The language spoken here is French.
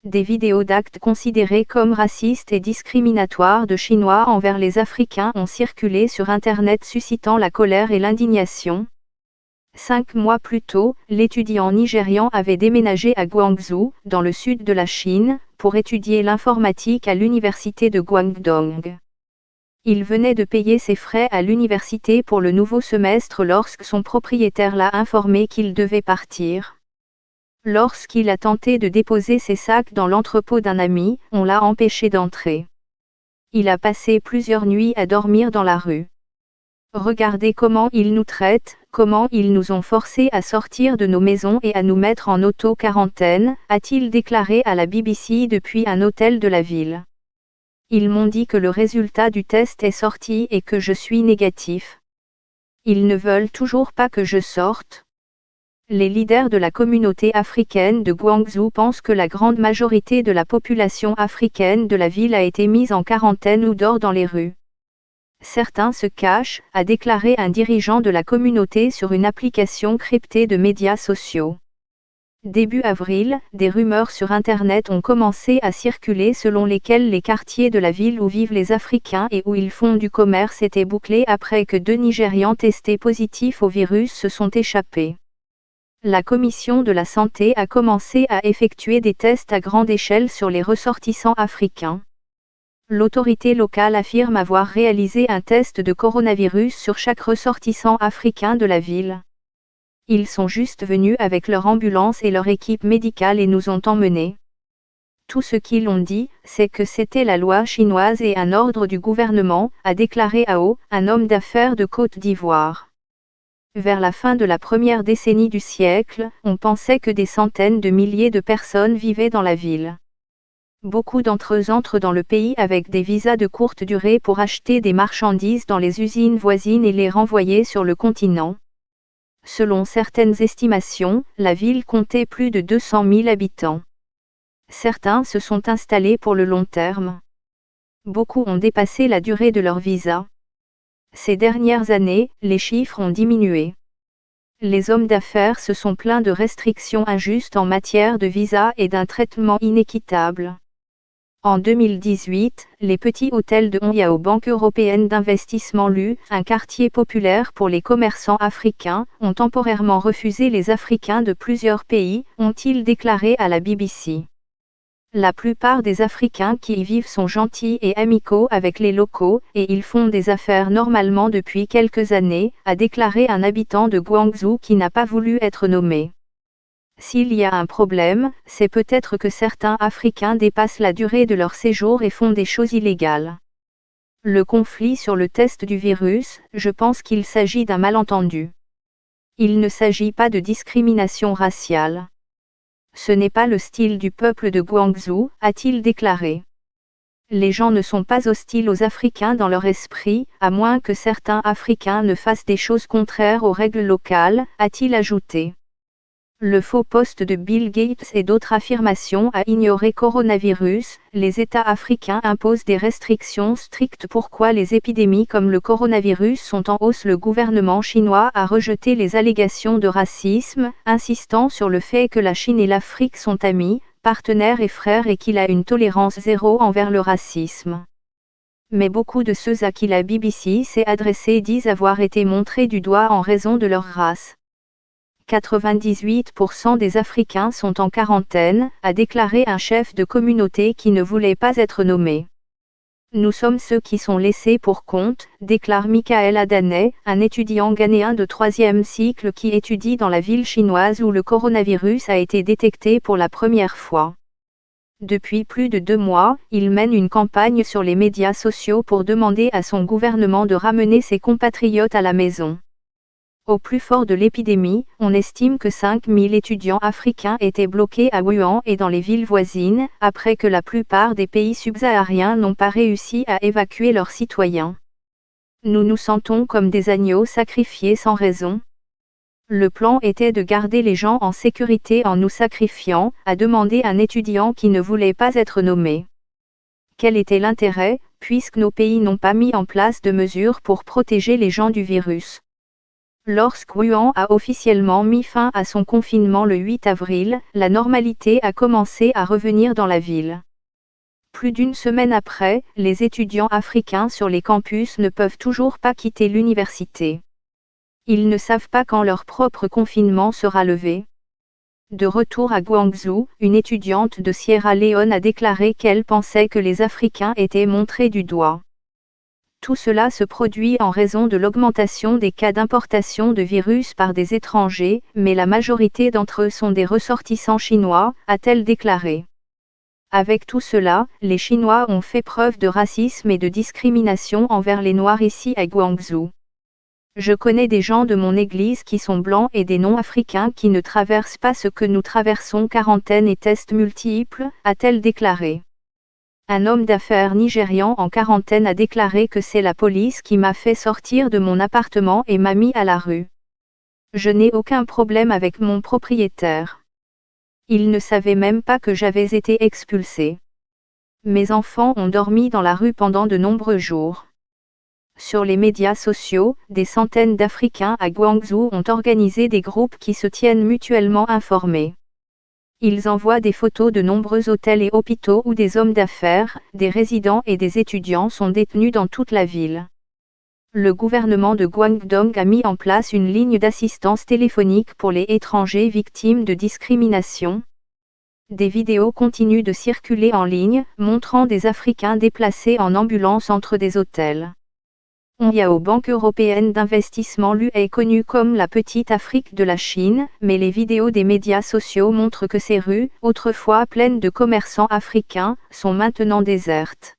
Des vidéos d'actes considérés comme racistes et discriminatoires de Chinois envers les Africains ont circulé sur Internet suscitant la colère et l'indignation. 5 mois plus tôt, l'étudiant nigérian avait déménagé à Guangzhou, dans le sud de la Chine, pour étudier l'informatique à l'université de Guangdong. Il venait de payer ses frais à l'université pour le nouveau semestre lorsque son propriétaire l'a informé qu'il devait partir. Lorsqu'il a tenté de déposer ses sacs dans l'entrepôt d'un ami, on l'a empêché d'entrer. Il a passé plusieurs nuits à dormir dans la rue. Regardez comment ils nous traitent, comment ils nous ont forcés à sortir de nos maisons et à nous mettre en auto-quarantaine, a-t-il déclaré à la BBC depuis un hôtel de la ville. Ils m'ont dit que le résultat du test est sorti et que je suis négatif. Ils ne veulent toujours pas que je sorte. Les leaders de la communauté africaine de Guangzhou pensent que la grande majorité de la population africaine de la ville a été mise en quarantaine ou dort dans les rues. Certains se cachent, a déclaré un dirigeant de la communauté sur une application cryptée de médias sociaux. Début avril, des rumeurs sur Internet ont commencé à circuler selon lesquelles les quartiers de la ville où vivent les Africains et où ils font du commerce étaient bouclés après que 2 Nigérians testés positifs au virus se sont échappés. La commission de la santé a commencé à effectuer des tests à grande échelle sur les ressortissants africains. L'autorité locale affirme avoir réalisé un test de coronavirus sur chaque ressortissant africain de la ville. Ils sont juste venus avec leur ambulance et leur équipe médicale et nous ont emmenés. Tout ce qu'ils ont dit, c'est que c'était la loi chinoise et un ordre du gouvernement, a déclaré Ao, un homme d'affaires de Côte d'Ivoire. Vers la fin de la première décennie du siècle, on pensait que des centaines de milliers de personnes vivaient dans la ville. Beaucoup d'entre eux entrent dans le pays avec des visas de courte durée pour acheter des marchandises dans les usines voisines et les renvoyer sur le continent. Selon certaines estimations, la ville comptait plus de 200 000 habitants. Certains se sont installés pour le long terme. Beaucoup ont dépassé la durée de leur visa. Ces dernières années, les chiffres ont diminué. Les hommes d'affaires se sont plaints de restrictions injustes en matière de visa et d'un traitement inéquitable. En 2018, les petits hôtels de Honyao Banque européenne d'investissement LU, un quartier populaire pour les commerçants africains, ont temporairement refusé les Africains de plusieurs pays, ont-ils déclaré à la BBC. La plupart des Africains qui y vivent sont gentils et amicaux avec les locaux, et ils font des affaires normalement depuis quelques années, a déclaré un habitant de Guangzhou qui n'a pas voulu être nommé. S'il y a un problème, c'est peut-être que certains Africains dépassent la durée de leur séjour et font des choses illégales. Le conflit sur le test du virus, je pense qu'il s'agit d'un malentendu. Il ne s'agit pas de discrimination raciale. Ce n'est pas le style du peuple de Guangzhou, a-t-il déclaré. Les gens ne sont pas hostiles aux Africains dans leur esprit, à moins que certains Africains ne fassent des choses contraires aux règles locales, a-t-il ajouté. Le faux post de Bill Gates et d'autres affirmations à ignorer coronavirus, les États africains imposent des restrictions strictes. Pourquoi les épidémies comme le coronavirus sont en hausse? Le gouvernement chinois a rejeté les allégations de racisme, insistant sur le fait que la Chine et l'Afrique sont amis, partenaires et frères et qu'il a une tolérance zéro envers le racisme. Mais beaucoup de ceux à qui la BBC s'est adressée disent avoir été montrés du doigt en raison de leur race. 98% des Africains sont en quarantaine, a déclaré un chef de communauté qui ne voulait pas être nommé. Nous sommes ceux qui sont laissés pour compte, déclare Michael Adaneh, un étudiant ghanéen de 3e cycle qui étudie dans la ville chinoise où le coronavirus a été détecté pour la première fois. Depuis plus de 2 mois, il mène une campagne sur les médias sociaux pour demander à son gouvernement de ramener ses compatriotes à la maison. Au plus fort de l'épidémie, on estime que 5 000 étudiants africains étaient bloqués à Wuhan et dans les villes voisines, après que la plupart des pays subsahariens n'ont pas réussi à évacuer leurs citoyens. Nous nous sentons comme des agneaux sacrifiés sans raison. Le plan était de garder les gens en sécurité en nous sacrifiant, a demandé un étudiant qui ne voulait pas être nommé. Quel était l'intérêt, puisque nos pays n'ont pas mis en place de mesures pour protéger les gens du virus? Lorsque Wuhan a officiellement mis fin à son confinement le 8 avril, la normalité a commencé à revenir dans la ville. Plus d'une semaine après, les étudiants africains sur les campus ne peuvent toujours pas quitter l'université. Ils ne savent pas quand leur propre confinement sera levé. De retour à Guangzhou, une étudiante de Sierra Leone a déclaré qu'elle pensait que les Africains étaient montrés du doigt. Tout cela se produit en raison de l'augmentation des cas d'importation de virus par des étrangers, mais la majorité d'entre eux sont des ressortissants chinois, a-t-elle déclaré. Avec tout cela, les Chinois ont fait preuve de racisme et de discrimination envers les Noirs ici à Guangzhou. Je connais des gens de mon église qui sont blancs et des non-africains qui ne traversent pas ce que nous traversons, quarantaine et tests multiples, a-t-elle déclaré. Un homme d'affaires nigérian en quarantaine a déclaré que c'est la police qui m'a fait sortir de mon appartement et m'a mis à la rue. Je n'ai aucun problème avec mon propriétaire. Il ne savait même pas que j'avais été expulsé. Mes enfants ont dormi dans la rue pendant de nombreux jours. Sur les médias sociaux, des centaines d'Africains à Guangzhou ont organisé des groupes qui se tiennent mutuellement informés. Ils envoient des photos de nombreux hôtels et hôpitaux où des hommes d'affaires, des résidents et des étudiants sont détenus dans toute la ville. Le gouvernement de Guangdong a mis en place une ligne d'assistance téléphonique pour les étrangers victimes de discrimination. Des vidéos continuent de circuler en ligne, montrant des Africains déplacés en ambulance entre des hôtels. Yao Banque européenne d'investissement l'UE est connue comme la petite Afrique de la Chine, mais les vidéos des médias sociaux montrent que ces rues, autrefois pleines de commerçants africains, sont maintenant désertes.